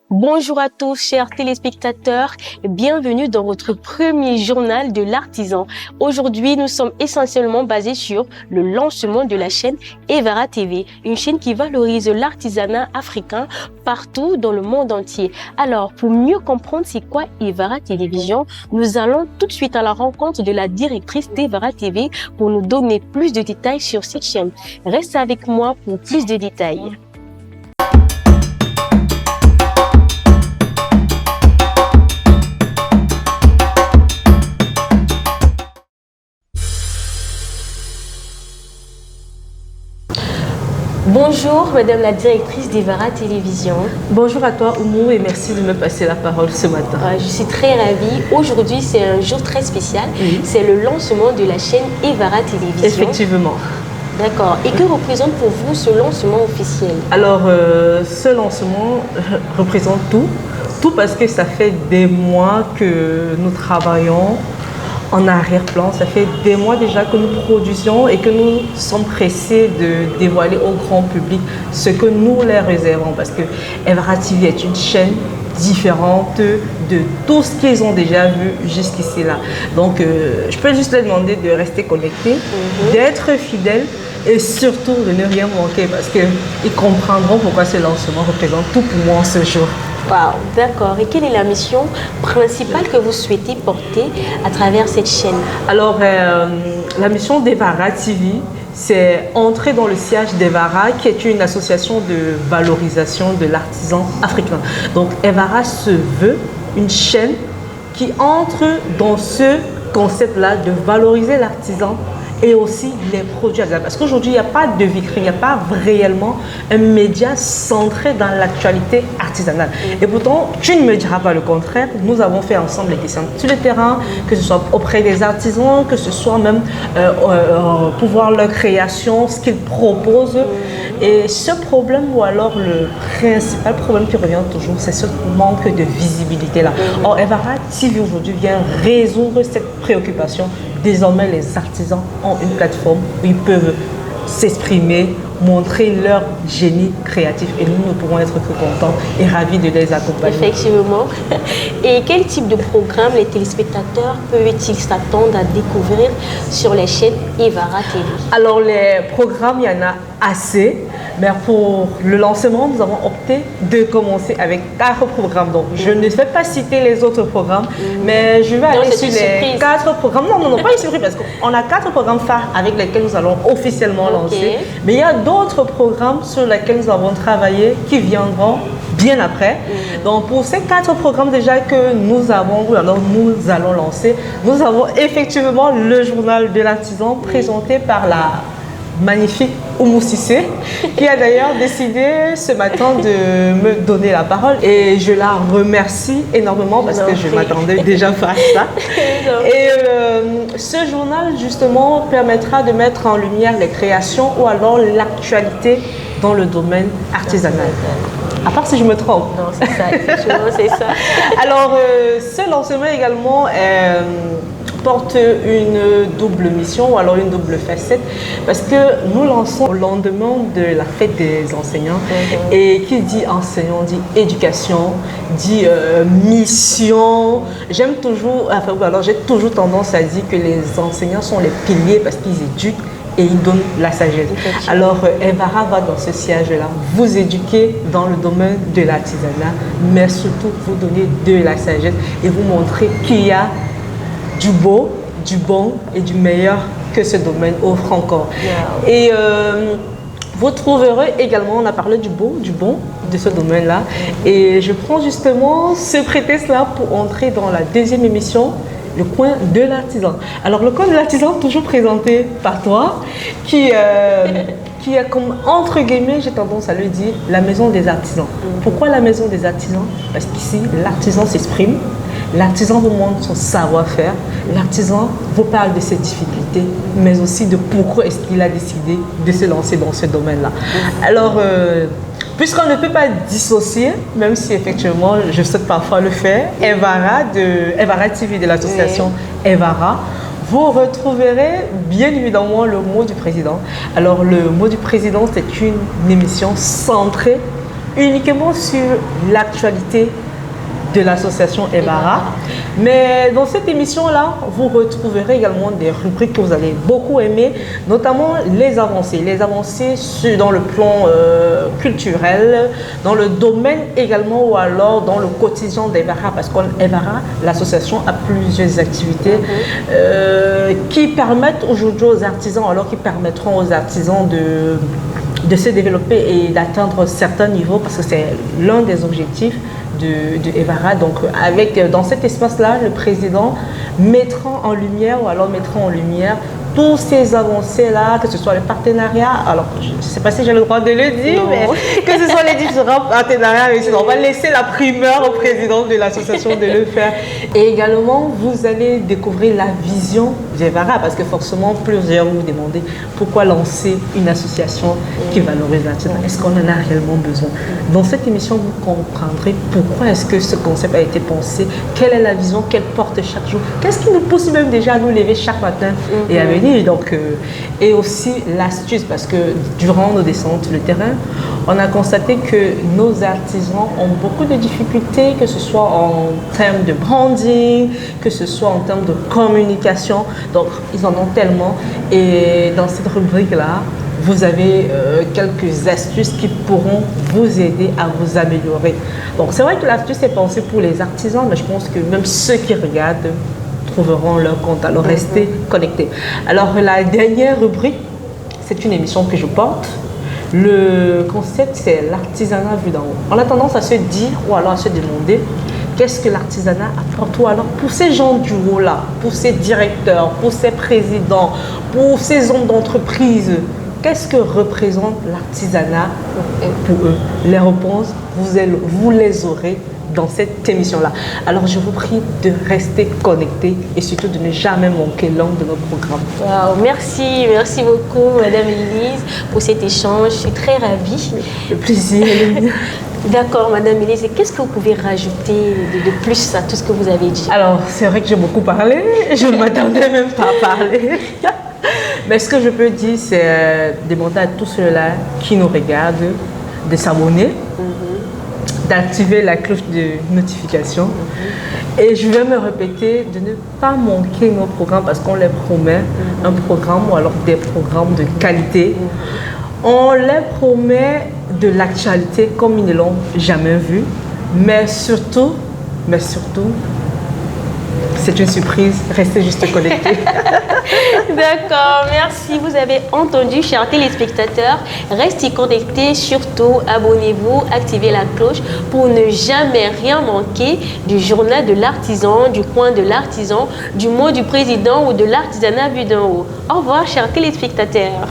Bonjour à tous, chers téléspectateurs. Bienvenue dans votre premier journal de l'artisan. Aujourd'hui, nous sommes essentiellement basés sur le lancement de la chaîne Evara TV, une chaîne qui valorise l'artisanat africain partout dans le monde entier. Alors, pour mieux comprendre c'est quoi Evara Télévision, nous allons tout de suite à la rencontre de la directrice d'Evara TV pour nous donner plus de détails sur cette chaîne. Reste avec moi pour plus de détails. Bonjour, Madame la directrice d'Evara Télévision. Bonjour à toi, Oumou, et merci de me passer la parole ce matin. Je suis très ravie. Aujourd'hui, c'est un jour très spécial. Oui. C'est le lancement de la chaîne Evara Télévision. Effectivement. D'accord. Et que représente pour vous ce lancement officiel? Alors, ce lancement représente tout. Tout parce que ça fait des mois que nous travaillons en arrière-plan. Ça fait des mois déjà que nous produisions et que nous sommes pressés de dévoiler au grand public ce que nous les réservons. Parce que Evara TV est une chaîne différente de tout ce qu'ils ont déjà vu jusqu'ici là. Donc, je peux juste leur demander de rester connectés, d'être fidèles et surtout de ne rien manquer parce qu'ils comprendront pourquoi ce lancement représente tout pour moi ce jour. Wow, d'accord. Et quelle est la mission principale que vous souhaitez porter à travers cette chaîne? Alors, la mission d'Evara TV, c'est entrer dans le siège d'Evara, qui est une association de valorisation de l'artisan africain. Donc, Evara se veut une chaîne qui entre dans ce concept-là de valoriser l'artisan et aussi les produits artisanaux. Parce qu'aujourd'hui, il n'y a pas de vitrine, il n'y a pas réellement un média centré dans l'actualité artisanale. Et pourtant, tu ne me diras pas le contraire, nous avons fait ensemble les questions sur le terrain, que ce soit auprès des artisans, que ce soit même pour voir leur création, ce qu'ils proposent. Et ce problème, ou alors le principal problème qui revient toujours, c'est ce manque de visibilité-là. Or, Evara TV aujourd'hui vient résoudre cette préoccupation. Désormais, les artisans ont une plateforme où ils peuvent s'exprimer, montrer leur génie créatif et nous ne pourrons être que contents et ravis de les accompagner. Effectivement. Et quel type de programme les téléspectateurs peuvent-ils s'attendre à découvrir sur les chaînes Evara TV? Alors, les programmes, il y en a assez, mais pour le lancement, nous avons opté de commencer avec 4 programmes. Donc, je ne vais pas citer les autres programmes, mais je vais aller sur les 4 programmes. Non, pas une surprise, parce qu'on a 4 programmes phares avec lesquels nous allons officiellement lancer. Mais il y a d'autres programmes sur lesquels nous avons travaillé qui viendront bien après. Donc, pour ces 4 programmes déjà que nous avons, alors nous allons lancer, nous avons effectivement le journal de l'artisan présenté par la magnifique Oumou Cissé, qui a d'ailleurs décidé ce matin de me donner la parole et je la remercie énormément parce que je m'attendais déjà pas à ça. Et ce journal justement permettra de mettre en lumière les créations ou alors l'actualité dans le domaine artisanal. À part si je me trompe. Non, c'est ça, effectivement, c'est ça. Alors, ce lancement également porte une double mission ou alors une double facette parce que nous lançons au lendemain de la fête des enseignants et qui dit enseignant dit éducation, dit mission. J'aime toujours, alors j'ai toujours tendance à dire que les enseignants sont les piliers parce qu'ils éduquent et ils donnent la sagesse. Alors, Evara va dans ce siège-là vous éduquer dans le domaine de l'artisanat, mais surtout vous donner de la sagesse et vous montrer qu'il y a du beau, du bon et du meilleur que ce domaine offre encore. Et vous trouverez également, on a parlé du beau, du bon de ce domaine-là. Et je prends justement ce prétexte-là pour entrer dans la deuxième émission, le coin de l'artisan. Alors le coin de l'artisan, toujours présenté par toi, qui est comme, entre guillemets, j'ai tendance à le dire, la maison des artisans. Pourquoi la maison des artisans? Parce qu'ici, l'artisan s'exprime, l'artisan vous montre son savoir-faire, l'artisan vous parle de ses difficultés, mais aussi de pourquoi est-ce qu'il a décidé de se lancer dans ce domaine-là. Alors, puisqu'on ne peut pas dissocier, même si effectivement je souhaite parfois le faire, Evara TV de l'association Evara, vous retrouverez bien évidemment le mot du président. Alors le mot du président, c'est une émission centrée uniquement sur l'actualité de l'association Evara. Mais dans cette émission-là, vous retrouverez également des rubriques que vous allez beaucoup aimer, notamment les avancées. Les avancées dans le plan culturel, dans le domaine également ou alors dans le quotidien d'Evara, parce qu'Evara, l'association, a plusieurs activités qui permettent aujourd'hui aux artisans, alors qui permettront aux artisans de se développer et d'atteindre certains niveaux, parce que c'est l'un des objectifs de Evara. Donc dans cet espace-là, le président mettra en lumière tous ces avancées-là, que ce soit les partenariats, alors je ne sais pas si j'ai le droit de le dire, mais que ce soit les différents partenariats, on va laisser la primeur au président de l'association de le faire. Et également, vous allez découvrir la vision d'Evara, parce que forcément, plusieurs vous demandez pourquoi lancer une association qui valorise l'artisanat. Est-ce qu'on en a réellement besoin? Dans cette émission, vous comprendrez pourquoi est-ce que ce concept a été pensé, quelle est la vision qu'elle porte chaque jour, qu'est-ce qui nous pousse même déjà à nous lever chaque matin et à venir. Donc, et aussi l'astuce, parce que durant nos descentes sur le terrain, on a constaté que nos artisans ont beaucoup de difficultés, que ce soit en termes de branding, que ce soit en termes de communication. Donc, ils en ont tellement. Et dans cette rubrique-là, vous avez quelques astuces qui pourront vous aider à vous améliorer. Donc, c'est vrai que l'astuce est pensée pour les artisans, mais je pense que même ceux qui regardent trouveront leur compte. Alors, restez connectés. Alors, la dernière rubrique, c'est une émission que je porte. Le concept, c'est l'artisanat vu d'en haut. On a tendance à se dire, ou alors à se demander, qu'est-ce que l'artisanat apporte? Ou alors, pour ces gens du haut-là, pour ces directeurs, pour ces présidents, pour ces hommes d'entreprise, qu'est-ce que représente l'artisanat pour eux? Les réponses, vous les aurez dans cette émission-là. Alors, je vous prie de rester connectés et surtout de ne jamais manquer l'angle de notre programme. Wow, merci beaucoup, Madame Élise, pour cet échange. Je suis très ravie. Le plaisir. D'accord, Madame Élise, et qu'est-ce que vous pouvez rajouter de plus à tout ce que vous avez dit? Alors, c'est vrai que j'ai beaucoup parlé. Je ne m'attendais même pas à parler. Mais ce que je peux dire, c'est demander à tous ceux-là qui nous regardent de s'abonner, d'activer la cloche de notification. Et je vais me répéter de ne pas manquer nos programmes, parce qu'on les promet un programme ou alors des programmes de qualité. On les promet de l'actualité comme ils ne l'ont jamais vu. Mais surtout, c'est une surprise. Restez juste connectés. D'accord, merci. Vous avez entendu, chers téléspectateurs. Restez connectés, surtout abonnez-vous, activez la cloche pour ne jamais rien manquer du journal de l'artisan, du coin de l'artisan, du mot du président ou de l'artisanat vu d'en haut. Au revoir, chers téléspectateurs.